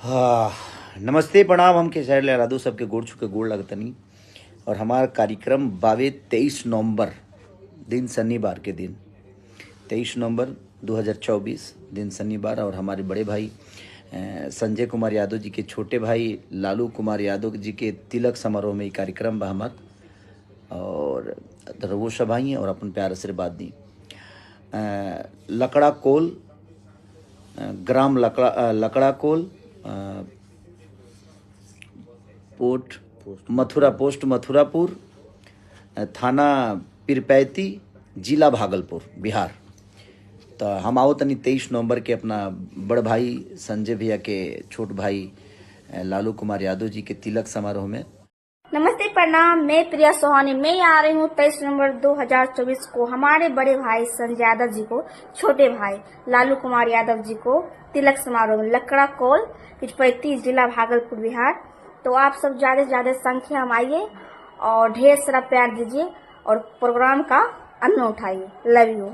हाँ, नमस्ते प्रणाम। हम खेसारी लाल यादव सबके गोड़ छुके गोड़ लगतनी। और हमारा कार्यक्रम बावे 23 नवंबर दिन शनिवार के दिन 23 नवंबर 2024 दिन शनिवार। और हमारे बड़े भाई संजय कुमार यादव जी के छोटे भाई लालू कुमार यादव जी के तिलक समारोह में ये कार्यक्रम बा हमार। और वो सब आई और अपन प्यार आशीर्वाद दी। लकड़ा कोल ग्राम लकड़ा कोल पोस्ट मथुरापुर, थाना पीरपैती, जिला भागलपुर, बिहार। तो हम आओ तनी 23 नवंबर के अपना बड़ भाई संजय भैया के छोट भाई लालू कुमार यादव जी के तिलक समारोह में। नमस्ते प्रणाम, मैं प्रिया सोहानी। मैं आ रही हूँ 23 नवंबर 2024 को हमारे बड़े भाई संजय यादव जी को, छोटे भाई लालू कुमार यादव जी को तिलक समारोह में लकड़ा कोल पीरपैती, जिला भागलपुर, बिहार। तो आप सब ज्यादा से ज्यादा संख्या में आइए और ढेर सारा प्यार दीजिए और प्रोग्राम का आनंद उठाइए। Love you.